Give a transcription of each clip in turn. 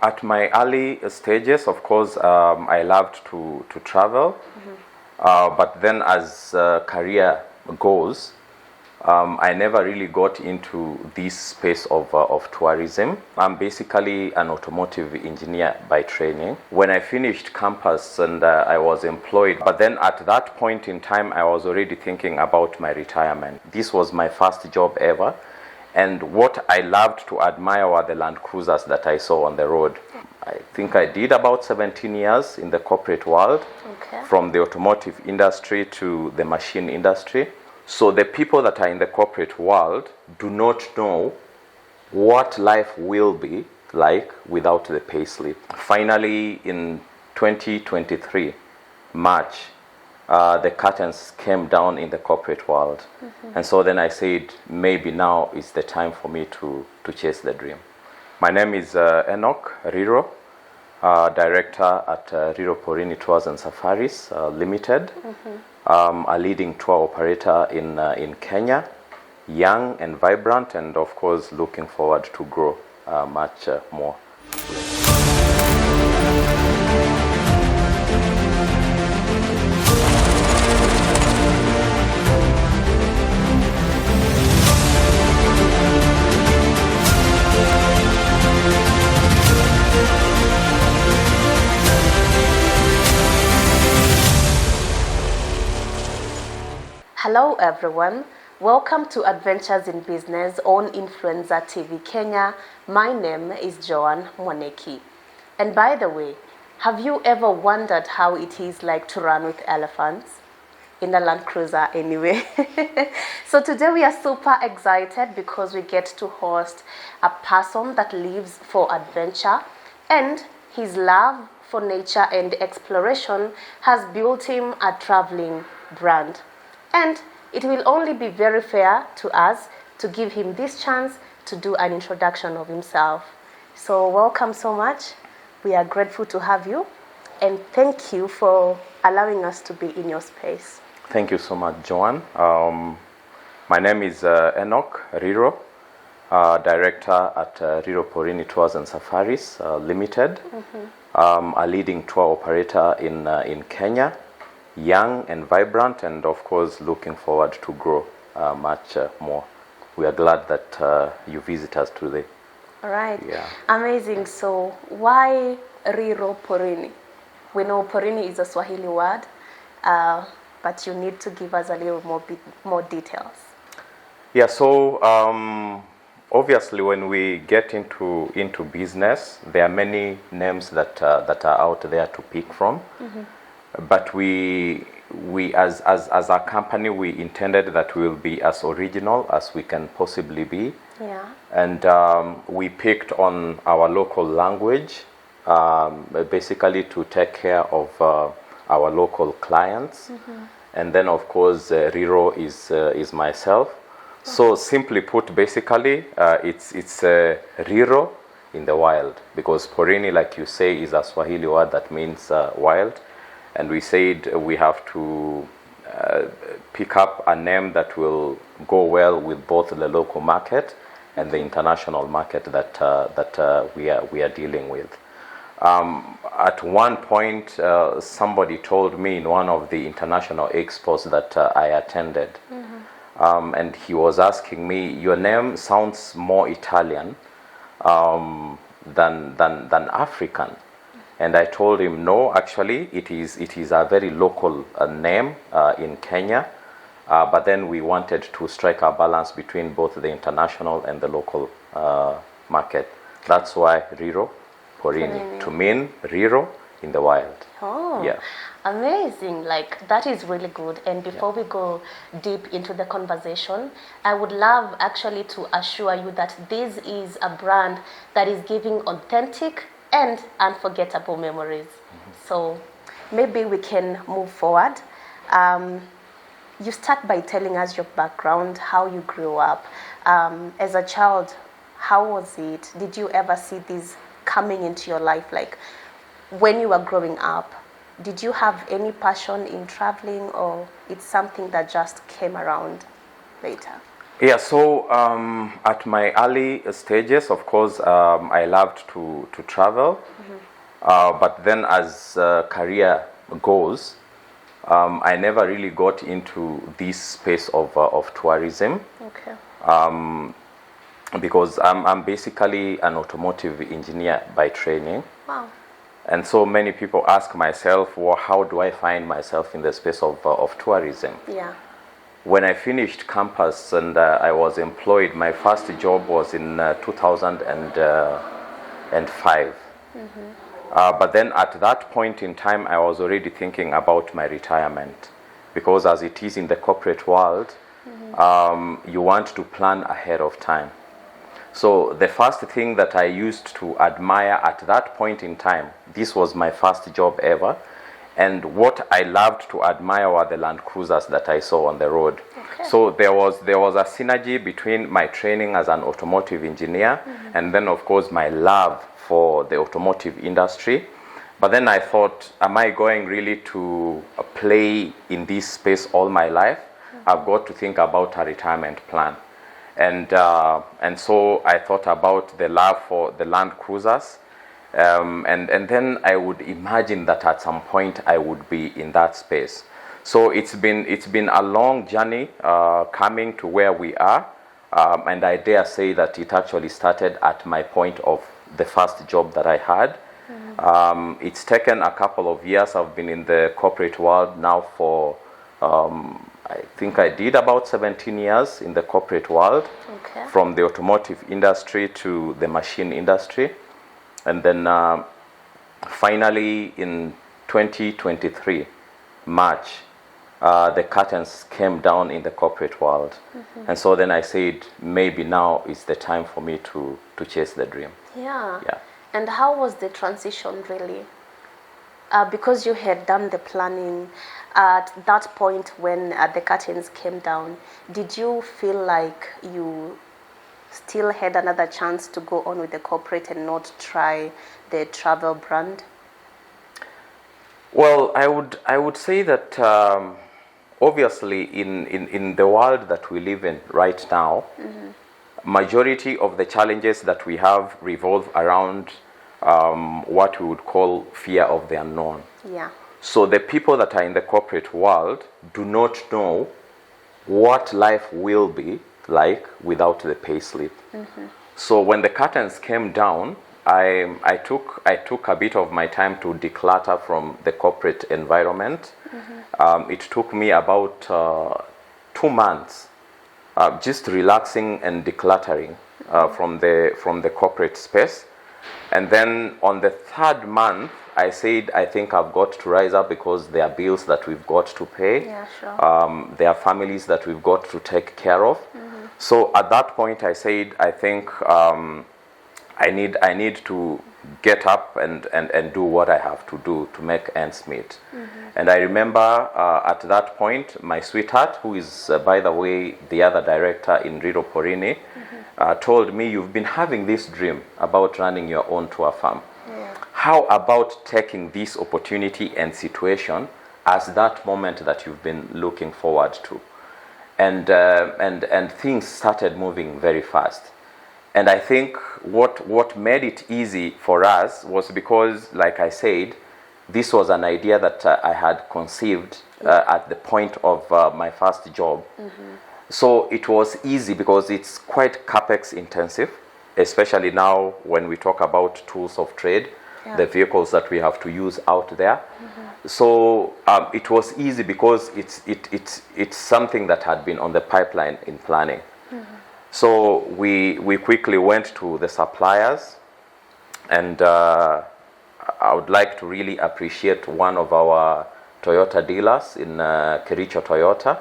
At my early stages, of course, I loved to travel. But then as career goes, I never really got into this space of tourism. I'm basically an automotive engineer by training. When I finished campus and I was employed, but then at that point in time, I was already thinking about my retirement. This was my first job ever. And what I loved to admire were the Land Cruisers that I saw on the road. I think I did about 17 years in the corporate world, from the automotive industry to the machine industry. So the people that are in the corporate world do not know what life will be like without the pay slip. Finally, in 2023, March, the curtains came down in the corporate world. And so then I said, maybe now is the time for me to chase the dream. My name is Enoch Riro, director at Riro Porini Tours and Safaris Limited, a leading tour operator in Kenya, young and vibrant, and of course looking forward to grow much more. Hello everyone, welcome to Adventures in Business on Influencer TV Kenya. My name is Joan Mwaneki. And by the way, have you ever wondered how it is like to run with elephants? In a Land Cruiser anyway. So today we are super excited because we get to host a person that lives for adventure, and his love for nature and exploration has built him a traveling brand. And it will only be very fair to us to give him this chance to do an introduction of himself. So welcome so much. We are grateful to have you, and thank you for allowing us to be in your space. Thank you so much, Joan. My name is Enoch Riro, director at Riro Porini Tours and Safaris Limited, a leading tour operator in Kenya, young and vibrant, and of course looking forward to grow much more. We are glad that you visit us today. All right. Yeah. Amazing. So why Riro Porini? We know Porini is a Swahili word, but you need to give us a little more details. Yeah. So obviously, when we get into business, there are many names that are out there to pick from. But we as a company, we intended that we will be as original as we can possibly be. Yeah. And we picked on our local language, basically to take care of our local clients. And then of course Riro is myself. So simply put, basically it's Riro in the wild, because Porini, like you say, is a Swahili word that means wild. And we said we have to pick up a name that will go well with both the local market and the international market that we are dealing with. At one point, somebody told me in one of the international expos that I attended, and he was asking me, "Your name sounds more Italian than African." And I told him, no, actually, it is a very local name in Kenya. But then we wanted to strike a balance between both the international and the local market. That's why Riro Porini, to mean Riro in the wild. Oh, yeah. Amazing. Like, that is really good. And before we go deep into the conversation, I would love actually to assure you that this is a brand that is giving authentic and unforgettable memories. So maybe we can move forward. You start by telling us your background, how you grew up. As a child, how was it? Did you ever see this coming into your life? Like when you were growing up, did you have any passion in traveling, or it's something that just came around later? Yeah, so at my early stages, of course, I loved to travel. But then as career goes, I never really got into this space of tourism Okay. because I'm basically an automotive engineer by training. Wow. And so many people ask myself, well, how do I find myself in the space of tourism? Yeah. When I finished campus and I was employed, my first job was in 2005. But then at that point in time, I was already thinking about my retirement, because as it is in the corporate world, you want to plan ahead of time. So the first thing that I used to admire at that point in time, this was my first job ever, and what I loved to admire were the Land Cruisers that I saw on the road. Okay. So there was a synergy between my training as an automotive engineer and then of course my love for the automotive industry. But then I thought, am I going really to play in this space all my life? I've got to think about a retirement plan. And so I thought about the love for the Land Cruisers. And then I would imagine that at some point I would be in that space. So it's been a long journey coming to where we are, and I dare say that it actually started at my point of the first job that I had. It's taken a couple of years. I've been in the corporate world now for I think I did about 17 years in the corporate world, Okay. from the automotive industry to the machine industry. And then finally in 2023, March, the curtains came down in the corporate world. And so then I said, maybe now is the time for me to chase the dream. Yeah. Yeah. And how was the transition really? Because you had done the planning at that point when the curtains came down, did you feel like you still had another chance to go on with the corporate and not try the travel brand? Well, I would say that obviously in the world that we live in right now, majority of the challenges that we have revolve around what we would call fear of the unknown. Yeah. So the people that are in the corporate world do not know what life will be like without the pay slip. So when the curtains came down, I took a bit of my time to declutter from the corporate environment. It took me about 2 months just relaxing and decluttering from the corporate space. And then on the third month, I said, I think I've got to rise up, because there are bills that we've got to pay. Yeah, sure. There are families that we've got to take care of. So at that point, I said, I think I need to get up and do what I have to do to make ends meet. And I remember at that point, my sweetheart, who is, by the way, the other director in Riro Porini, told me, you've been having this dream about running your own tour farm. Yeah. How about taking this opportunity and situation as that moment that you've been looking forward to? And things started moving very fast. And I think what made it easy for us was because, like I said, this was an idea that I had conceived at the point of my first job. So it was easy because it's quite capex intensive, especially now when we talk about tools of trade, the vehicles that we have to use out there. So it was easy because it's something that had been on the pipeline in planning. So we quickly went to the suppliers, and I would like to really appreciate one of our Toyota dealers in Kericho Toyota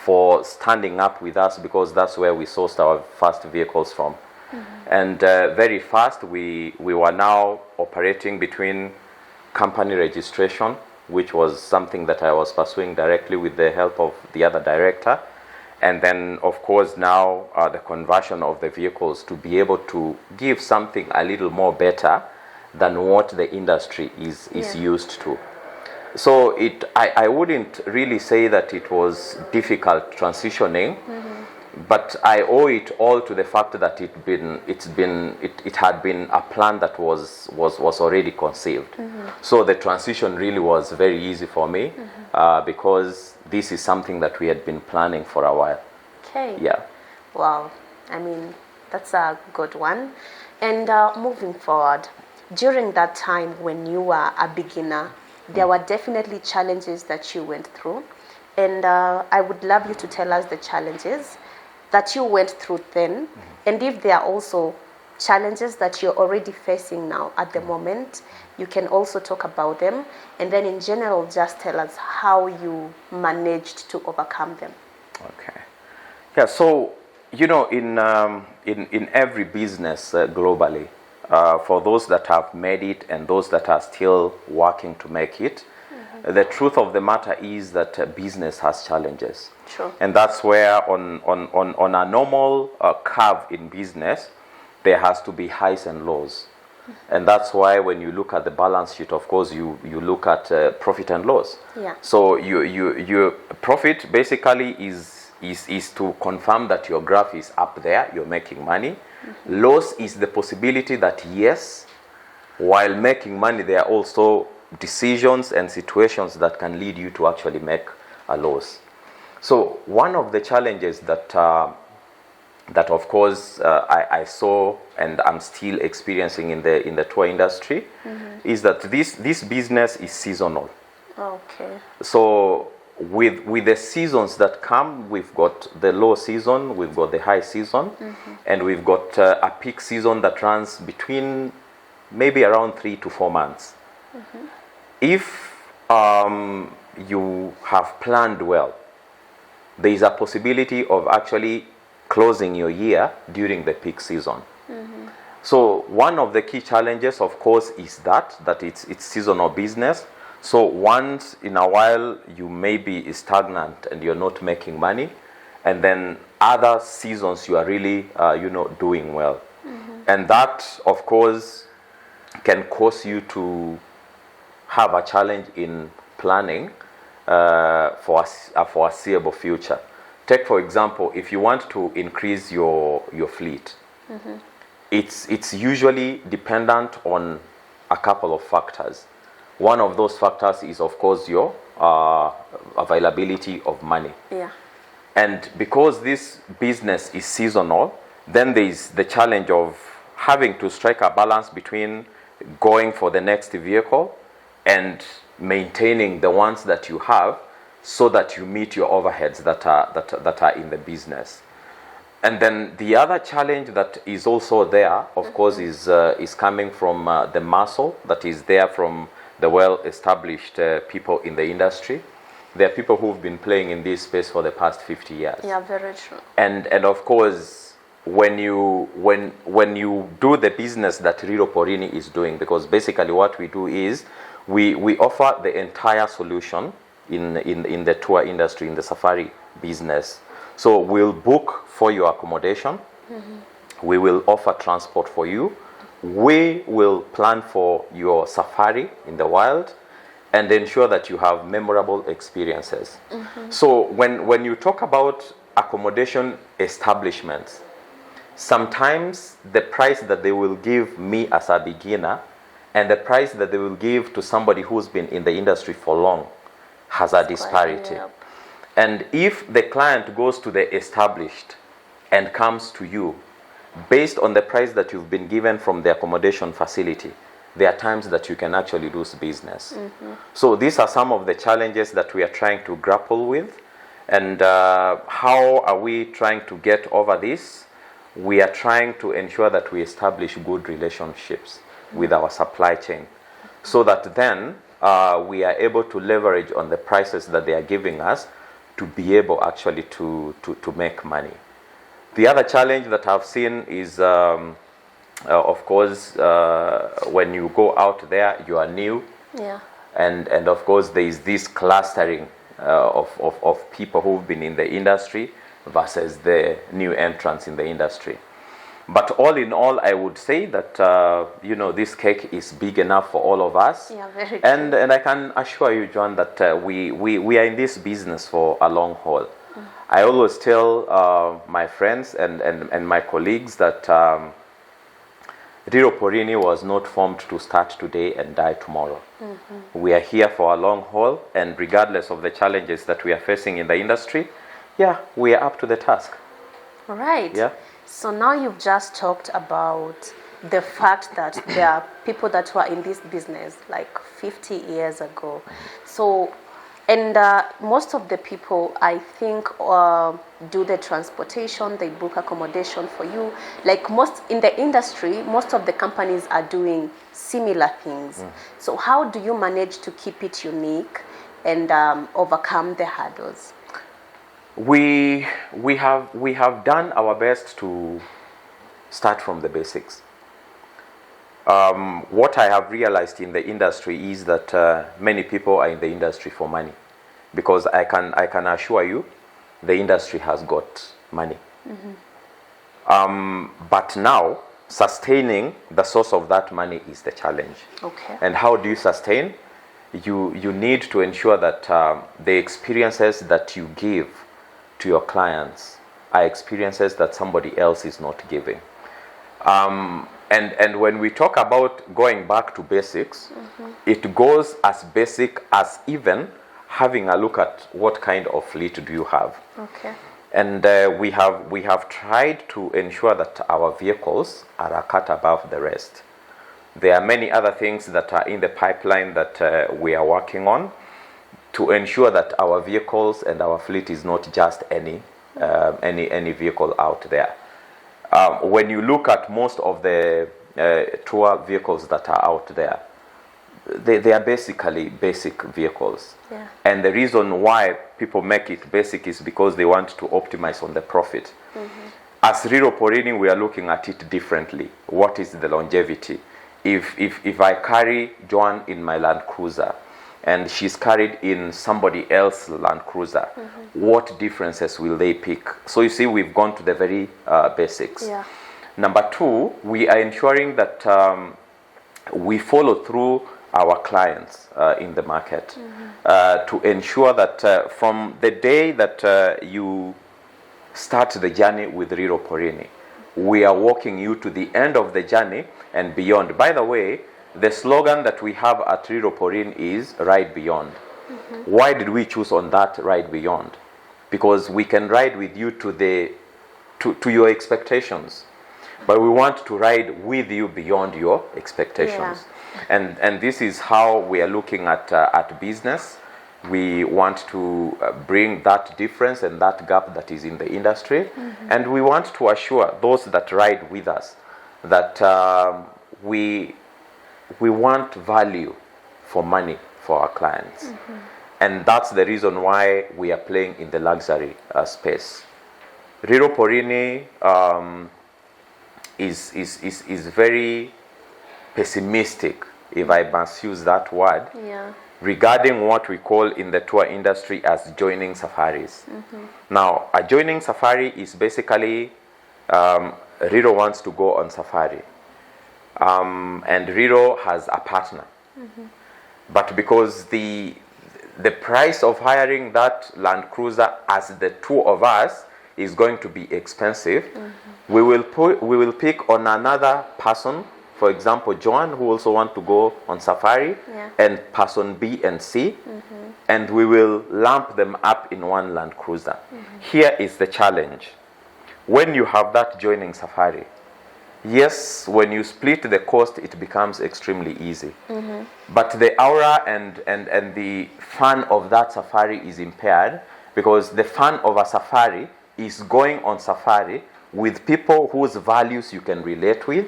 for standing up with us, because that's where we sourced our first vehicles from. And very fast we were now operating between company registration, which was something that I was pursuing directly with the help of the other director, and then of course now the conversion of the vehicles to be able to give something a little more better than what the industry is used to. So I wouldn't really say that it was difficult transitioning. but I owe it all to the fact that it had been a plan that was already conceived. So the transition really was very easy for me, because this is something that we had been planning for a while. Okay. Yeah. Wow. I mean, that's a good one. And moving forward, during that time when you were a beginner, there were definitely challenges that you went through. And I would love you to tell us the challenges that you went through then, and if there are also challenges that you're already facing now at the moment, you can also talk about them. And then in general, just tell us how you managed to overcome them. Okay. Yeah, so, in every business globally, for those that have made it and those that are still working to make it, the truth of the matter is that business has challenges. Sure. And that's where on a normal curve in business, there has to be highs and lows. And that's why when you look at the balance sheet, of course, you look at profit and loss. Yeah. So your profit basically is to confirm that your graph is up there, you're making money. Loss is the possibility that, yes, while making money, there are also decisions and situations that can lead you to actually make a loss. So one of the challenges that of course I saw and I'm still experiencing in the tour industry is that this business is seasonal. Okay. So with the seasons that come, we've got the low season, we've got the high season, and we've got a peak season that runs between maybe around 3 to 4 months. If you have planned well, there is a possibility of actually closing your year during the peak season. So one of the key challenges, of course, is that it's seasonal business. So once in a while you may be stagnant and you're not making money, and then other seasons you are really doing well. And that, of course, can cause you to have a challenge in planning for a foreseeable future. Take, for example, if you want to increase your fleet, it's usually dependent on a couple of factors. One of those factors is, of course, your availability of money. Yeah. And because this business is seasonal, then there is the challenge of having to strike a balance between going for the next vehicle and maintaining the ones that you have, so that you meet your overheads that are in the business. And then the other challenge that is also there, of course, is coming from the muscle that is there from the well-established people in the industry. There are people who've been playing in this space for the past 50 years. Yeah, very true. And of course, when you do the business that Riro Porini is doing, because basically what we do is we offer the entire solution in the tour industry, in the safari business. So we'll book for your accommodation. We will offer transport for you. We will plan for your safari in the wild and ensure that you have memorable experiences. So when you talk about accommodation establishments, sometimes the price that they will give me as a beginner and the price that they will give to somebody who's been in the industry for long has a disparity. Yep. And if the client goes to the established and comes to you based on the price that you've been given from the accommodation facility, there are times that you can actually lose business. So these are some of the challenges that we are trying to grapple with. And how are we trying to get over this? We are trying to ensure that we establish good relationships with our supply chain, so that then we are able to leverage on the prices that they are giving us to be able actually to make money. The other challenge that I've seen is, of course, when you go out there, you are new. Yeah. And of course, there is this clustering of people who've been in the industry versus the new entrants in the industry. But all in all, I would say that this cake is big enough for all of us. Yeah, very true. And I can assure you, John, that we are in this business for a long haul. I always tell my friends and my colleagues that Riro Porini was not formed to start today and die tomorrow. We are here for a long haul, and regardless of the challenges that we are facing in the industry, yeah, we are up to the task. Right. Yeah. So now you've just talked about the fact that there are people that were in this business like 50 years ago. So, and most of the people, I think, do the transportation, they book accommodation for you. Like most in the industry, most of the companies are doing similar things. So how do you manage to keep it unique and overcome the hurdles? We have done our best to start from the basics. What I have realized in the industry is that many people are in the industry for money, because I can assure you, the industry has got money. But now sustaining the source of that money is the challenge. Okay. And how do you sustain? You need to ensure that the experiences that you give to your clients are experiences that somebody else is not giving. And when we talk about going back to basics, it goes as basic as even having a look at what kind of fleet do you have. Okay. And we have tried to ensure that our vehicles are a cut above the rest. There are many other things that are in the pipeline that we are working on to ensure that our vehicles and our fleet is not just any vehicle out there. When you look at most of the tour vehicles that are out there, they are basically basic vehicles. Yeah. And the reason why people make it basic is because they want to optimize on the profit. As Riro Porini, we are looking at it differently. What is the longevity? If I carry Joan in my Land Cruiser and she's carried in somebody else's Land Cruiser, what differences will they pick? So you see, we've gone to the very basics. Yeah. Number two, we are ensuring that we follow through our clients in the market to ensure that from the day that you start the journey with Riro Porini, we are walking you to the end of the journey and beyond. By the way, the slogan that we have at Riro Porini is Ride Beyond. Why did we choose on that Ride Beyond? Because we can ride with you to your expectations, but we want to ride with you beyond your expectations. And this is how we are looking at business. We want to bring that difference and that gap that is in the industry, and we want to assure those that ride with us that we want value for money for our clients. And that's the reason why we are playing in the luxury space. Riro Porini is very pessimistic, if I must use that word, regarding what we call in the tour industry as joining safaris. Now, a joining safari is basically Riro wants to go on safari, and Riro has a partner. But because the price of hiring that Land Cruiser as the two of us is going to be expensive, we will pick on another person, for example, Joan, who also want to go on safari, and person B and C, and we will lump them up in one Land Cruiser. Here is the challenge. When you have that joining safari, yes, when you split the cost, it becomes extremely easy. But the aura and the fun of that safari is impaired, because the fun of a safari is going on safari with people whose values you can relate with,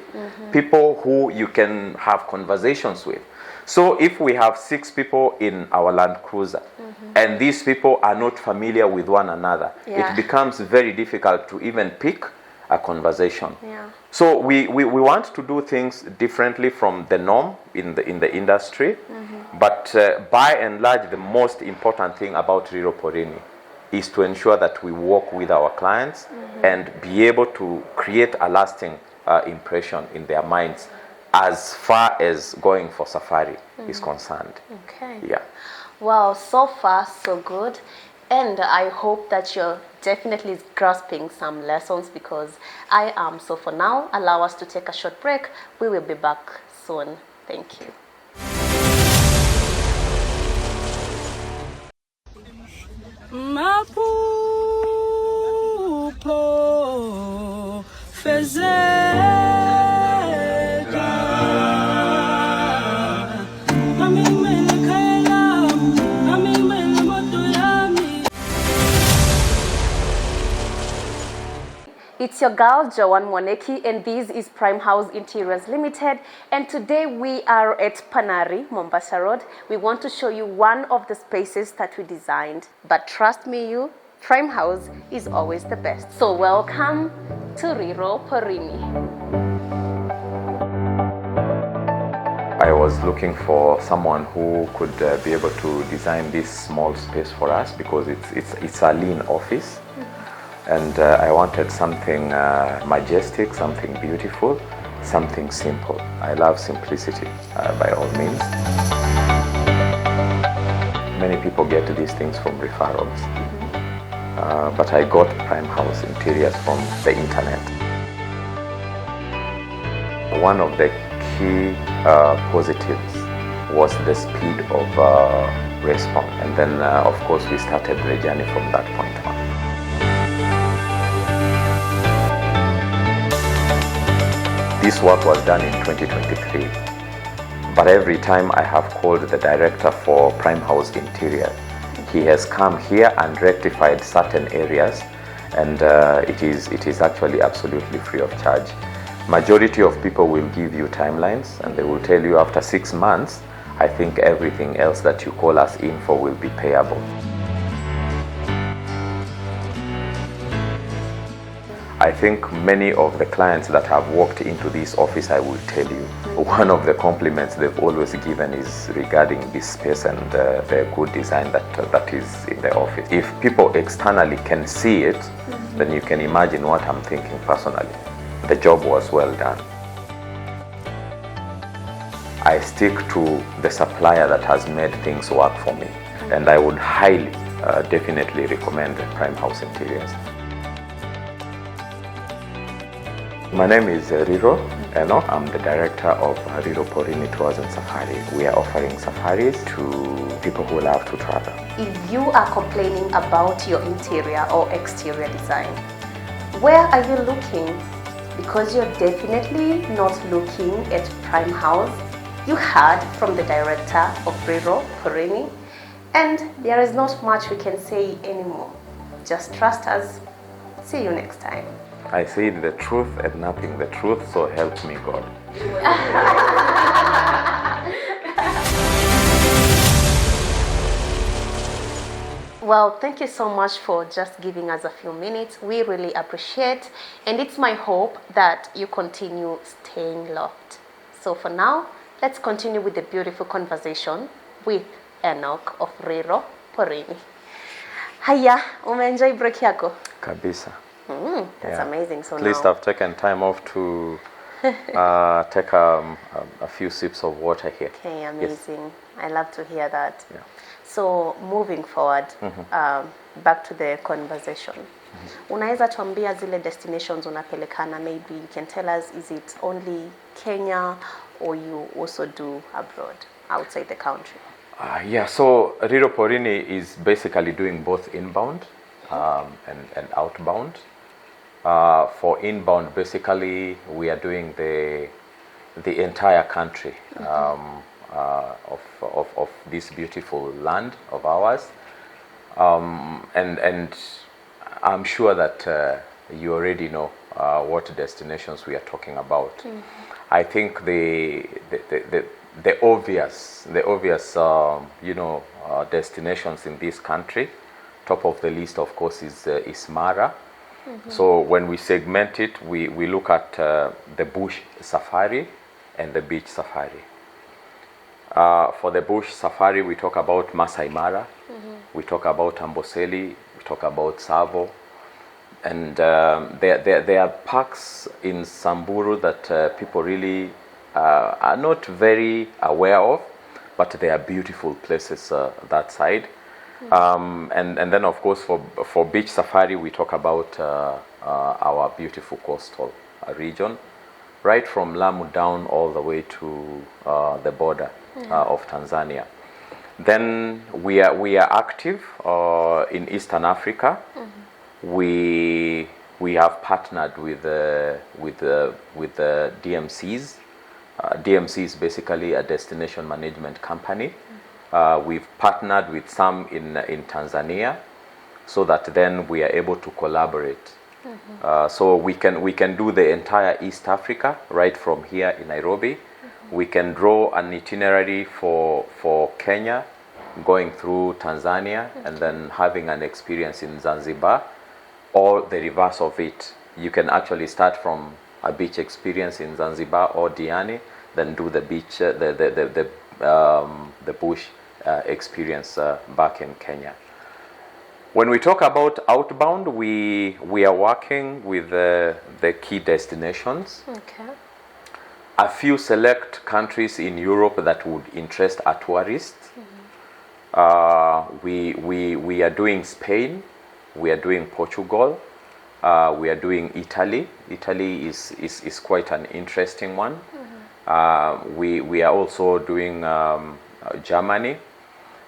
people who you can have conversations with. So if we have 6 people in our Land Cruiser, and these people are not familiar with one another, it becomes very difficult to even pick a conversation. So we want to do things differently from the norm in the industry, but by and large, the most important thing about Riro Porini is to ensure that we work with our clients and be able to create a lasting impression in their minds as far as going for safari is concerned. Okay. Yeah. Well, so far so good. And I hope that you're definitely grasping some lessons, because I am. So for now, allow us to take a short break. We will be back soon. Thank you. Mapupo fezeka amimele khayela amimele moto yami. It's your girl, Joan Moneki, and this is Prime House Interiors Limited. And today we are at Panari, Mombasa Road. We want to show you one of the spaces that we designed. But trust me, Prime House is always the best. So welcome to Riro Porini. I was looking for someone who could be able to design this small space for us, because it's a lean office. And I wanted something majestic, something beautiful, something simple. I love simplicity, by all means. Many people get these things from referrals, but I got Prime House Interiors from the internet. One of the key positives was the speed of response, and then of course we started the journey from that point on. This work was done in 2023, but every time I have called the director for Prime House Interior, he has come here and rectified certain areas, and it is actually absolutely free of charge. Majority of people will give you timelines, and they will tell you after 6 months, I think everything else that you call us in for will be payable. I think many of the clients that have walked into this office, I will tell you, one of the compliments they've always given is regarding this space and the good design that is in the office. If people externally can see it, then you can imagine what I'm thinking personally. The job was well done. I stick to the supplier that has made things work for me, and I would highly, definitely recommend Prime House Interiors. My name is Riro Enoch. I'm the director of Riro Porini Tours and Safari. We are offering safaris to people who love to travel. If you are complaining about your interior or exterior design, where are you looking? Because you're definitely not looking at Prime House. You heard from the director of Riro Porini, and there is not much we can say anymore. Just trust us. See you next time. I said the truth and nothing the truth, so help me God. Well, thank you so much for just giving us a few minutes. We really appreciate, and it's my hope that you continue staying locked. So for now, let's continue with the beautiful conversation with Enoch of Riro Porini. Haya, umeenjoy break yako? Kabisa. That's amazing. So at least now I've taken time off to take a few sips of water here. Okay, amazing. Yes. I love to hear that. Yeah. So moving forward, back to the conversation. Unaweza tuambia zile destinations unapelekana? Maybe you can tell us, is it only Kenya or you also do abroad, outside the country? Yeah, so Riro Porini is basically doing both inbound and outbound. For inbound, basically, we are doing the entire country of this beautiful land of ours, and I'm sure that you already know what destinations we are talking about. I think the obvious destinations in this country. Top of the list, of course, is Mara. So when we segment it, we look at the bush safari and the beach safari. For the bush safari, we talk about Masai Mara, we talk about Amboseli, we talk about Savo, and there are parks in Samburu that people really are not very aware of, but they are beautiful places that side. And then of course for beach safari we talk about our beautiful coastal region, right from Lamu down all the way to the border of Tanzania. Then we are active in Eastern Africa. We have partnered with the DMCs. DMC is basically a destination management company. We've partnered with some in Tanzania, so that then we are able to collaborate. So we can do the entire East Africa right from here in Nairobi. We can draw an itinerary for Kenya, going through Tanzania, and then having an experience in Zanzibar, or the reverse of it. You can actually start from a beach experience in Zanzibar or Diani, then do the beach, the bush experience back in Kenya. When we talk about outbound, we are working with the key destinations. Okay. A few select countries in Europe that would interest a tourist. We are doing Spain, we are doing Portugal, we are doing Italy. Italy is quite an interesting one. We are also doing Germany.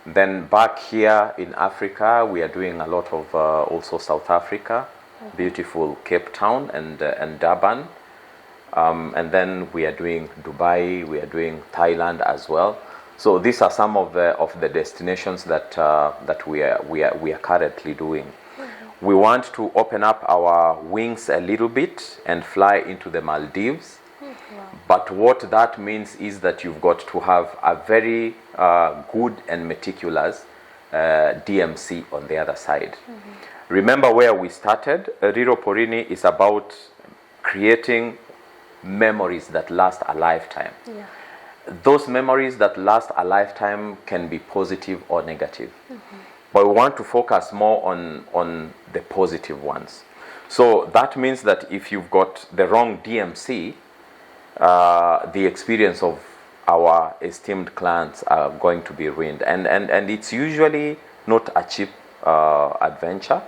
Then back here in Africa, we are doing a lot of also South Africa, beautiful Cape Town and Durban. And then we are doing Dubai, we are doing Thailand as well. So these are some of the destinations that we are currently doing. We want to open up our wings a little bit and fly into the Maldives. But what that means is that you've got to have a very good and meticulous DMC on the other side. Remember where we started. Riro Porini is about creating memories that last a lifetime. Yeah. Those memories that last a lifetime can be positive or negative. But we want to focus more on the positive ones. So that means that if you've got the wrong DMC, the experience of our esteemed clients are going to be ruined. And it's usually not a cheap adventure.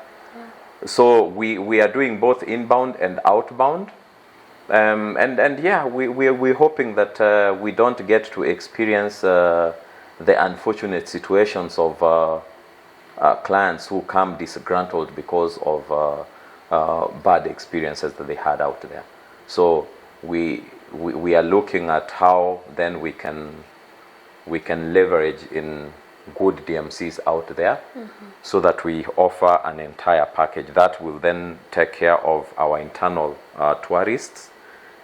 So we are doing both inbound and outbound. And yeah, we're hoping that we don't get to experience the unfortunate situations of clients who come disgruntled because of bad experiences that they had out there. So we are looking at how then we can leverage in good DMCs out there, so that we offer an entire package that will then take care of our internal tourists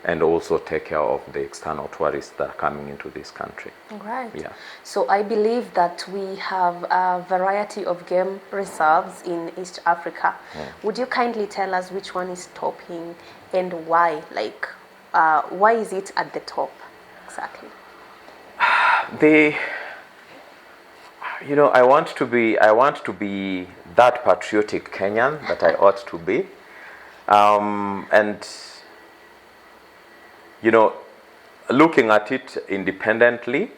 and also take care of the external tourists that are coming into this country. Right. Yeah. So I believe that we have a variety of game reserves in East Africa. Would you kindly tell us which one is topping and why? Like, why is it at the top exactly? I want to be that patriotic Kenyan that I ought to be, and looking at it independently.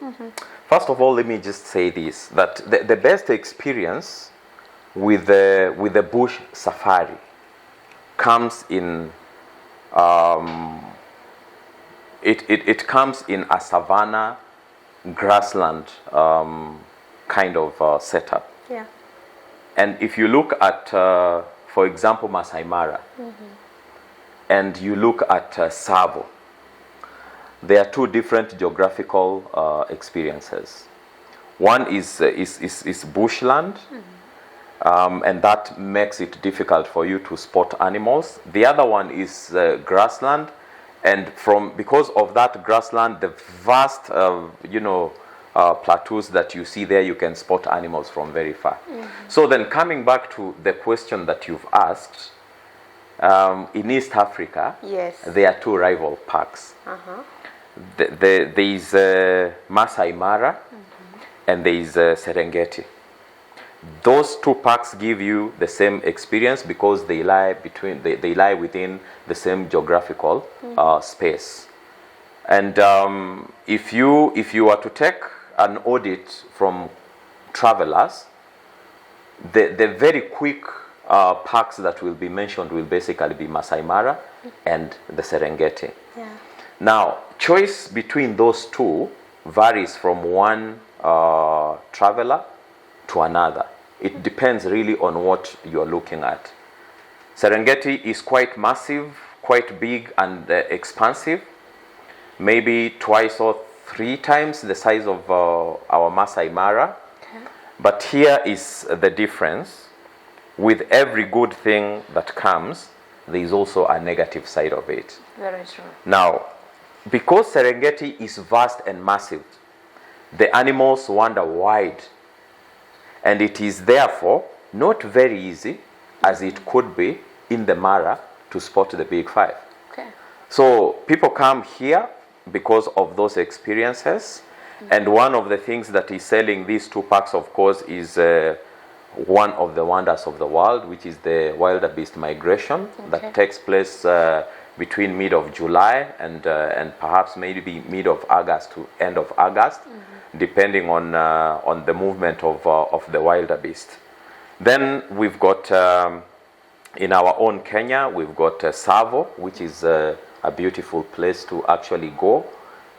First of all, let me just say this: that the best experience with the bush safari comes in it comes in a savanna grassland kind of setup. Yeah. And if you look at, for example, Masai Mara, and you look at Tsavo, there are two different geographical experiences. One is bushland, and that makes it difficult for you to spot animals. The other one is grassland, and because of that grassland, the vast plateaus that you see there, you can spot animals from very far. So then coming back to the question that you've asked, in East Africa, Yes. there are two rival parks. There is Masai Mara, and there is Serengeti. Those two parks give you the same experience because they lie within the same geographical space. And if you are to take an audit from travelers, The very quick parks that will be mentioned will basically be Masai Mara and the Serengeti. Yeah. Now, choice between those two varies from one traveler to another. It depends really on what you're looking at. Serengeti is quite massive, quite big and expansive, maybe twice or 3 times the size of our Masai Mara. Okay. But here is the difference. With every good thing that comes, there is also a negative side of it. Very true. Now, because Serengeti is vast and massive, the animals wander wide, and it is therefore not very easy, as it could be in the Mara, to spot the big 5. Okay. So people come here because of those experiences, and one of the things that is selling these 2 parks, of course, is one of the wonders of the world, which is the wildebeest migration that takes place between mid of July and perhaps maybe mid of August to end of August, depending on the movement of the wildebeest. Then we've got in our own Kenya, we've got Tsavo, which is a beautiful place to actually go.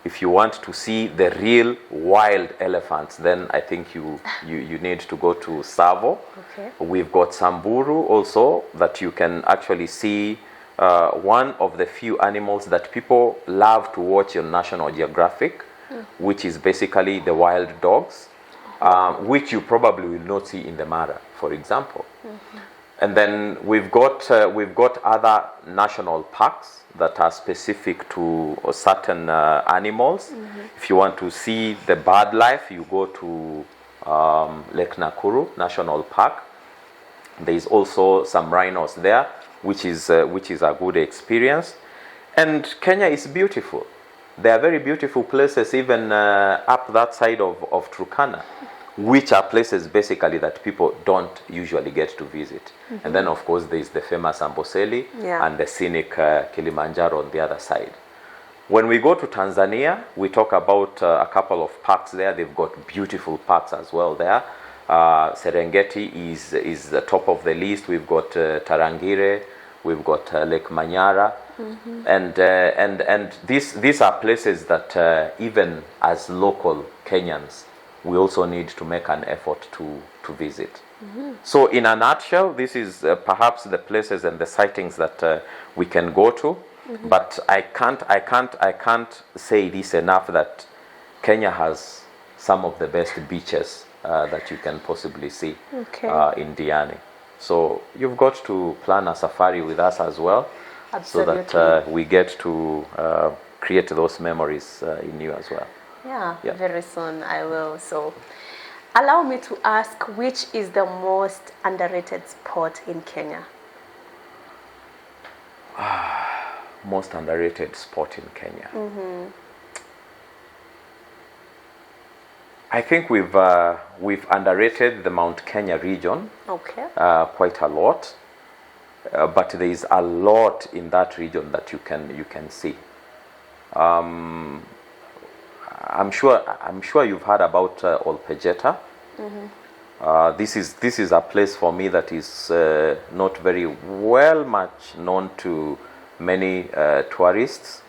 If you want to see the real wild elephants, then I think you need to go to Tsavo. Okay. We've got Samburu also, that you can actually see one of the few animals that people love to watch on National Geographic, which is basically the wild dogs, which you probably will not see in the Mara, for example. And then we've got other national parks that are specific to certain animals. If you want to see the bird life, you go to Lake Nakuru National Park. There is also some rhinos there, which is a good experience. And Kenya is beautiful. There are very beautiful places even up that side of Turkana, which are places basically that people don't usually get to visit. And then, of course, there is the famous Amboseli and the scenic Kilimanjaro on the other side. When we go to Tanzania, we talk about a couple of parks there. They've got beautiful parks as well there. Serengeti is the top of the list. We've got Tarangire, we've got Lake Manyara, and these are places that even as local Kenyans, we also need to make an effort to visit. So in a nutshell, this is perhaps the places and the sightings that we can go to. But I can't say this enough, that Kenya has some of the best beaches that you can possibly see in Diani. So you've got to plan a safari with us as well. Absolutely. So that we get to create those memories in you as well. Yeah, very soon I will. So allow me to ask, which is the most underrated sport in Kenya? Most underrated sport in Kenya. I think we've underrated the Mount Kenya region quite a lot, but there is a lot in that region that you can see. I'm sure you've heard about Olpejeta. This is a place for me that is not very much known to many tourists,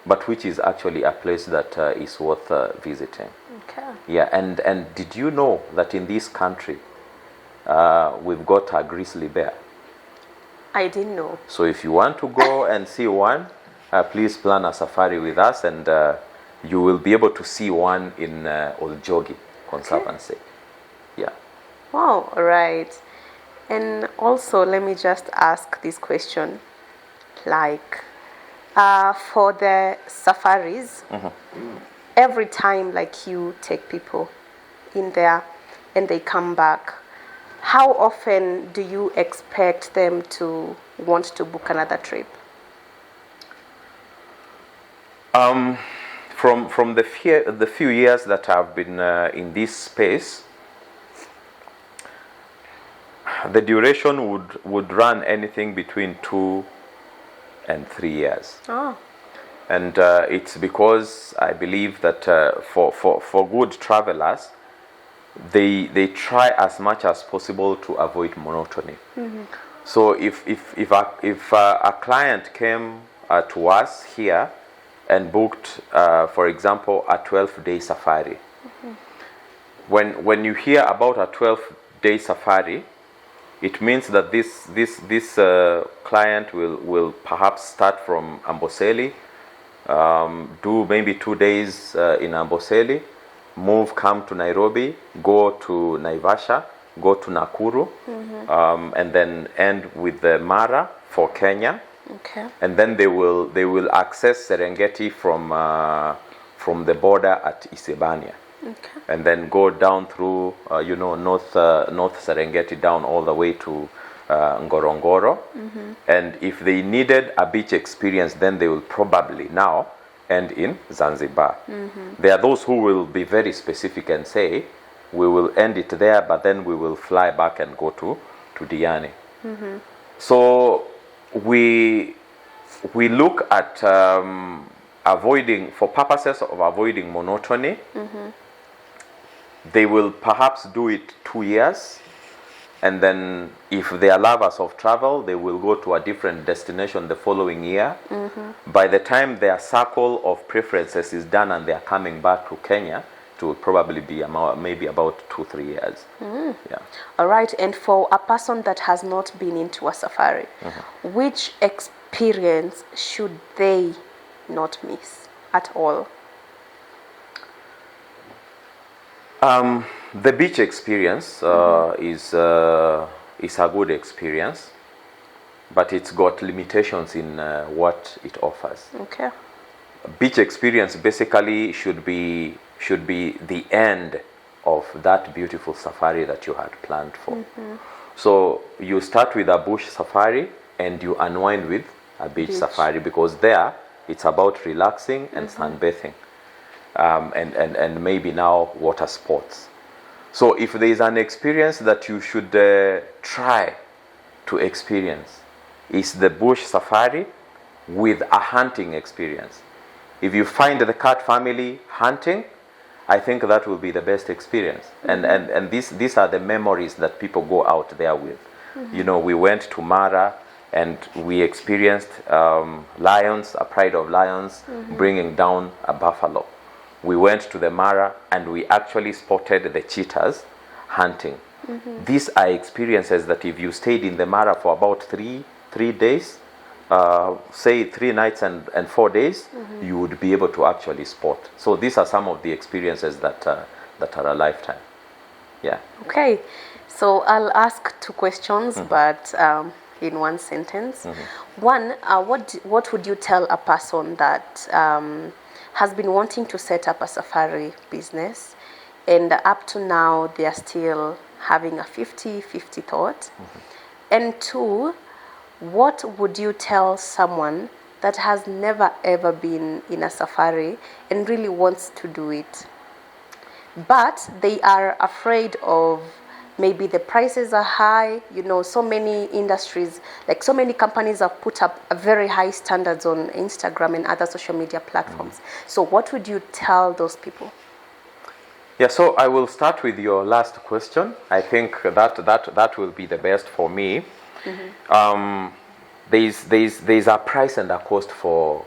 but which is actually a place that is worth visiting. Okay. Yeah, and did you know that in this country we've got a grizzly bear? I didn't know. So if you want to go and see one, please plan a safari with us, and you will be able to see one in Oljogi Conservancy. Yeah. Wow, all right. And also, let me just ask this question. Like, for the safaris, every time like you take people in there and they come back, how often do you expect them to want to book another trip? From the few years that I've been in this space, the duration would run anything between 2 and 3 years. Oh. And it's because I believe that for good travelers, they try as much as possible to avoid monotony. So if a client came to us here and booked, for example, a 12-day safari, when you hear about a 12-day safari, it means that this client will perhaps start from Amboseli, do maybe 2 days in Amboseli, come to Nairobi, go to Naivasha, go to Nakuru, and then end with the Mara for Kenya. Okay. And then they will access Serengeti from the border at Isebania. Okay. And then go down through, North Serengeti down all the way to Ngorongoro. And if they needed a beach experience, then they will probably now end in Zanzibar. There are those who will be very specific and say, we will end it there, but then we will fly back and go to Diani. So we look at for purposes of avoiding monotony, they will perhaps do it 2 years, and then if they are lovers of travel, they will go to a different destination the following year. By the time their circle of preferences is done and they are coming back to Kenya, it will probably be maybe about 2-3 years. Yeah. All right, and for a person that has not been into a safari, which experience should they not miss at all? The beach experience is a good experience, but it's got limitations in what it offers. Okay. Beach experience basically should be the end of that beautiful safari that you had planned for. So you start with a bush safari and you unwind with a beach safari, because there it's about relaxing and sunbathing. And maybe now water sports. So if there is an experience that you should try to experience, is the bush safari with a hunting experience. If you find the cat family hunting, I think that will be the best experience. And these are the memories that people go out there with. We went to Mara and we experienced lions, a pride of lions, bringing down a buffalo. We went to the Mara and we actually spotted the cheetahs hunting. These are experiences that if you stayed in the Mara for about three days, say 3 nights and 4 days, you would be able to actually spot. So these are some of the experiences that are a lifetime. Yeah. Okay, so I'll ask 2 questions, but in one sentence. One, what would you tell a person that has been wanting to set up a safari business, and up to now they are still having a 50-50 thought? And 2, what would you tell someone that has never ever been in a safari and really wants to do it, but they are afraid of maybe the prices are high? So many industries, like so many companies have put up a very high standards on Instagram and other social media platforms. So what would you tell those people? Yeah, so I will start with your last question. I think that will be the best for me. There's a price and a cost for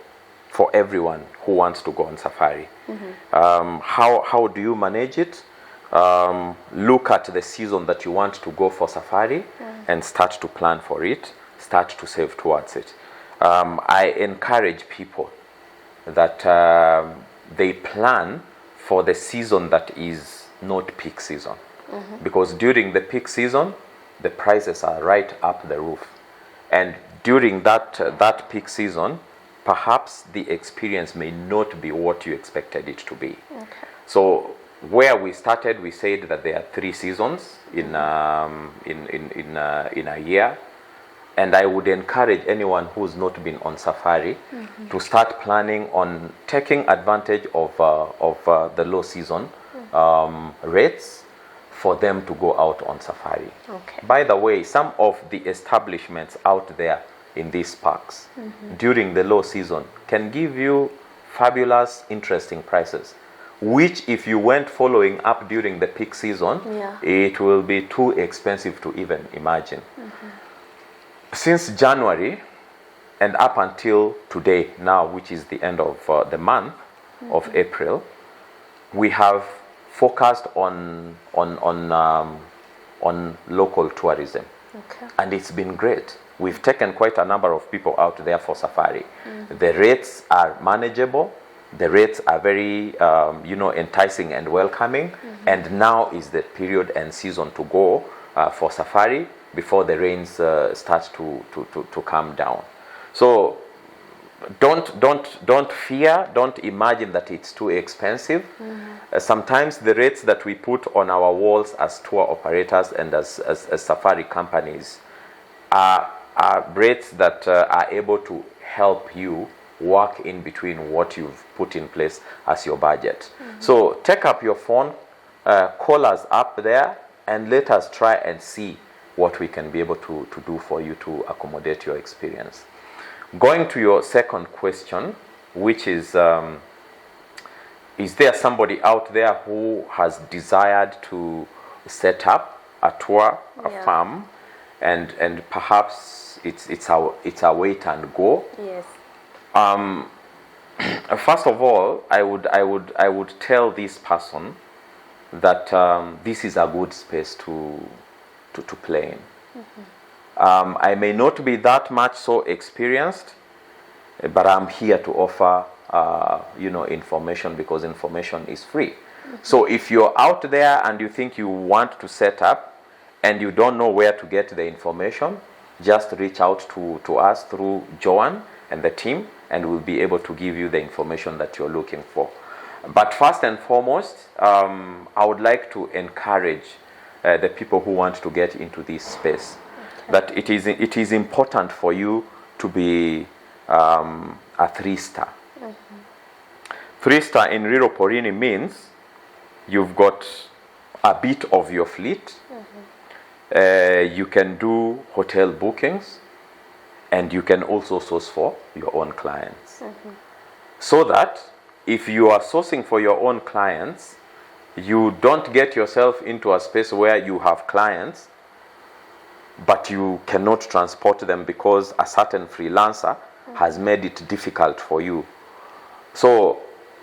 everyone who wants to go on safari. How do you manage it? Look at the season that you want to go for safari and start to plan for it, start to save towards it. I encourage people that they plan for the season that is not peak season, because during the peak season the prices are right up the roof, and during that peak season perhaps the experience may not be what you expected it to be. So where we started, we said that there are 3 seasons in a year, and I would encourage anyone who's not been on safari to start planning on taking advantage of the low season rates for them to go out on safari. By the way, some of the establishments out there in these parks during the low season can give you fabulous, interesting prices. which if you went following up during the peak season, Yeah. it will be too expensive to even imagine. Since January and up until today now, which is the end of the month of April, we have focused on local tourism. Okay. And it's been great. We've taken quite a number of people out there for safari. The rates are manageable. The rates are very, enticing and welcoming. And now is the period and season to go for safari before the rains start to come down. So don't fear. Don't imagine that it's too expensive. Sometimes the rates that we put on our walls as tour operators and as safari companies are rates that are able to help you work in between what you've put in place as your budget. So take up your phone, call us up there, and let us try and see what we can be able to do for you to accommodate your experience. Going to your second question, which is there somebody out there who has desired to set up a tour, a farm, and perhaps it's a wait and go? Yes. First of all, I would tell this person that this is a good space to play in. I may not be that much so experienced, but I'm here to offer information, because information is free. So if you're out there and you think you want to set up and you don't know where to get the information, just reach out to us through Joan and the team, and we'll be able to give you the information that you're looking for. But first and foremost, I would like to encourage the people who want to get into this space that it is important for you to be a 3-star. 3-star in Riro Porini means you've got a bit of your fleet. You can do hotel bookings, and you can also source for your own clients. So that if you are sourcing for your own clients, you don't get yourself into a space where you have clients but you cannot transport them because a certain freelancer has made it difficult for you. So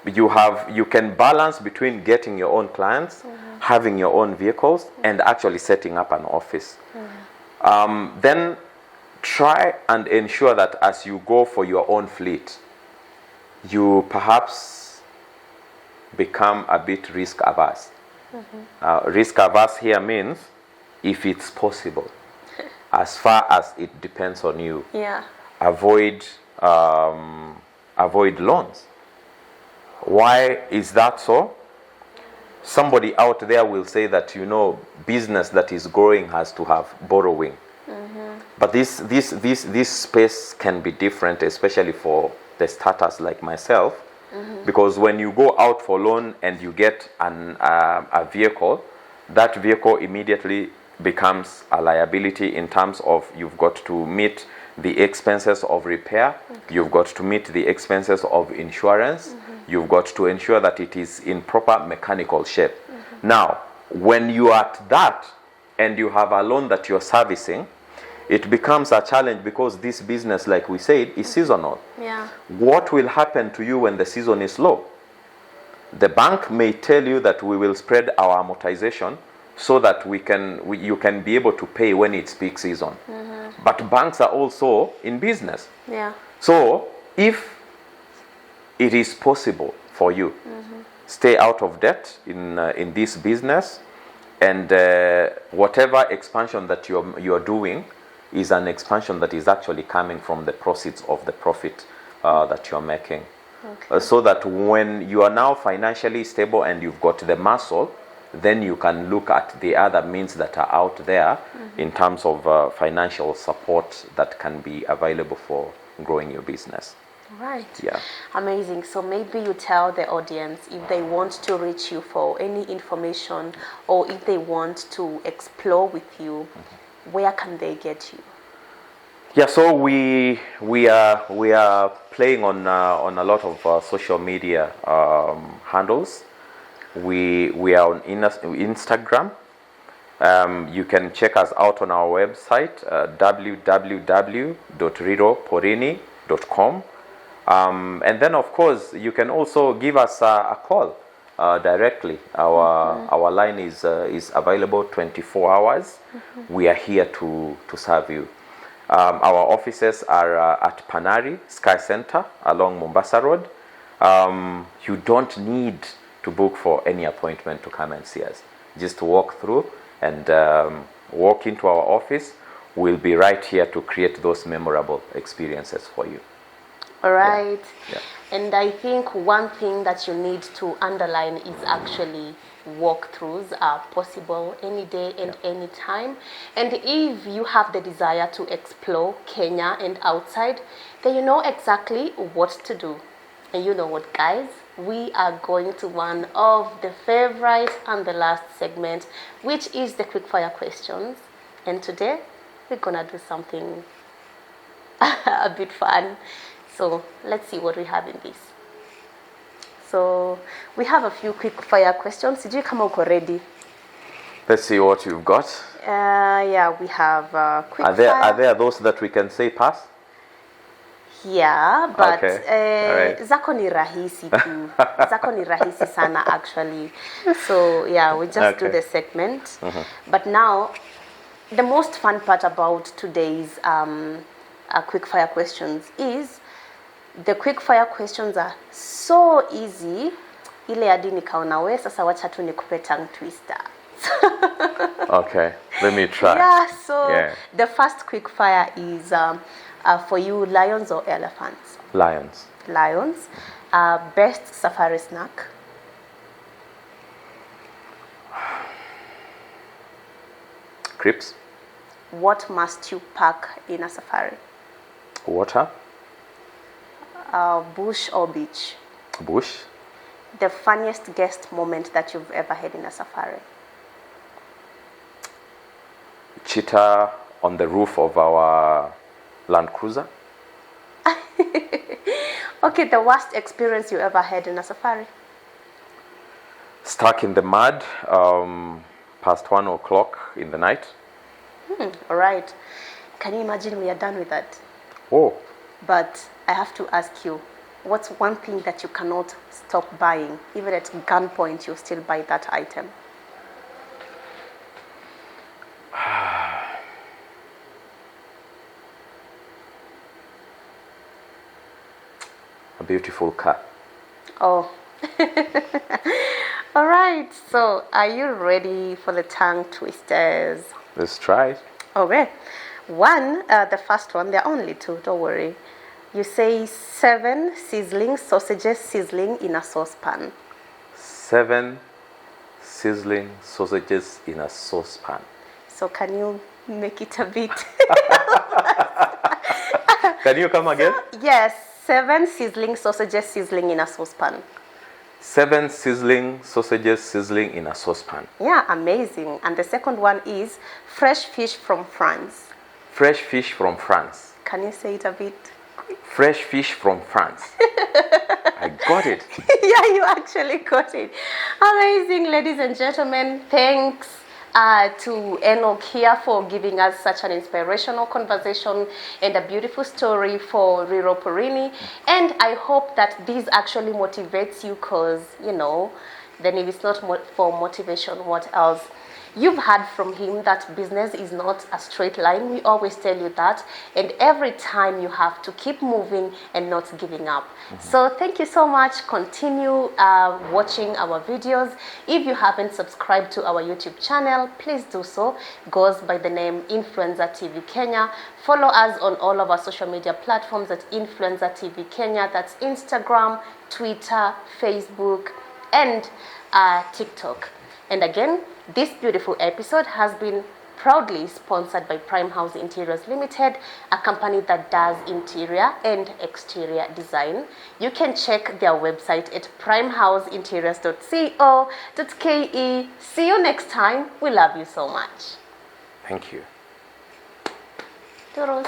you can balance between getting your own clients, having your own vehicles, and actually setting up an office. Then try and ensure that as you go for your own fleet, you perhaps become a bit risk averse. Risk averse here means if it's possible, as far as it depends on you. Avoid loans. Why is that so? Somebody out there will say that business that is growing has to have borrowing. But this space can be different, especially for the starters like myself, because when you go out for loan and you get a vehicle, that vehicle immediately becomes a liability in terms of you've got to meet the expenses of repair, you've got to meet the expenses of insurance, you've got to ensure that it is in proper mechanical shape. Now, when you are at that and you have a loan that you're servicing, it becomes a challenge because this business, like we said, is seasonal. What will happen to you when the season is low? The bank may tell you that we will spread our amortization so that you can be able to pay when it's peak season. But banks are also in business. So if it is possible for you, stay out of debt in this business, and whatever expansion that you're doing is an expansion that is actually coming from the proceeds of the profit that you're making. So that when you are now financially stable and you've got the muscle, then you can look at the other means that are out there in terms of financial support that can be available for growing your business. Right. Amazing. So maybe you tell the audience if they want to reach you for any information or if they want to explore with you, where can they get you? So we are playing on a lot of social media handles. We are on Instagram. You can check us out on our website, www.riroporini.com. And then, of course, you can also give us a call directly. Our line is available 24 hours. We are here to serve you. Our offices are at Panari Sky Center along Mombasa Road. You don't need to book for any appointment to come and see us. Just walk through and walk into our office. We'll be right here to create those memorable experiences for you. All right. Yeah. And I think one thing that you need to underline is actually walkthroughs are possible any day and any time. And if you have the desire to explore Kenya and outside, then you know exactly what to do. And you know what, guys? We are going to one of the favorite and the last segment, which is the quickfire questions. And today, we're gonna do something a bit fun. So let's see what we have in this. So we have a few quick fire questions. Sijui kama uko ready? Let's see what you've got. Yeah, we have quick Are there those that we can say pass? Yeah, but Okay. All right. zako ni rahisi tu. Zako ni rahisi sana actually. So yeah, we just do Okay. the segment. But now, the most fun part about today's quick fire questions is the quick fire questions are so easy. Ile hadi nikaona we sasa wacha tu nikupe tongue twister. Okay, let me try. Yeah, so Yeah. the first quick fire is for you, lions or elephants? Lions. Lions. Best safari snack? Crips. What must you pack in a safari? Water. Bush or beach? Bush. The funniest guest moment that you've ever had in a safari? Cheetah on the roof of our Land Cruiser. Okay, the worst experience you ever had in a safari? Stuck in the mud past 1 o'clock in the night. All right. Can you imagine we are done with that? Oh, But I have to ask you, what's one thing that you cannot stop buying? Even at gunpoint, you still buy that item. a beautiful car. Oh. All right. So, are you ready for the tongue twisters? Let's try it. Okay. One, the first one, there are only two, don't worry. You say 7 sizzling sausages sizzling in a saucepan. 7 sizzling sausages in a saucepan. So can you make it a bit? Can you come again? Yes, 7 sizzling sausages sizzling in a saucepan. 7 sizzling sausages sizzling in a saucepan. Yeah, amazing. And the second one is fresh fish from France. Fresh fish from France. Can you say it a bit? Fresh fish from France. I got it. Yeah, you actually got it. Amazing, ladies and gentlemen. Thanks to Enoch here for giving us such an inspirational conversation and a beautiful story for Riro Porini. And I hope that this actually motivates you because, you know, then if it's not for motivation, what else? You've heard from him that business is not a straight line. We always tell you that. And every time you have to keep moving and not giving up. So thank you so much. Continue watching our videos. If you haven't subscribed to our YouTube channel, please do so. Goes by the name Influencer TV Kenya. Follow us on all of our social media platforms at Influencer TV Kenya. That's Instagram, Twitter, Facebook, and TikTok. And again, this beautiful episode has been proudly sponsored by Prime House Interiors Limited, a company that does interior and exterior design. You can check their website at primehouseinteriors.co.ke. See you next time. We love you so much. Thank you. Toodles.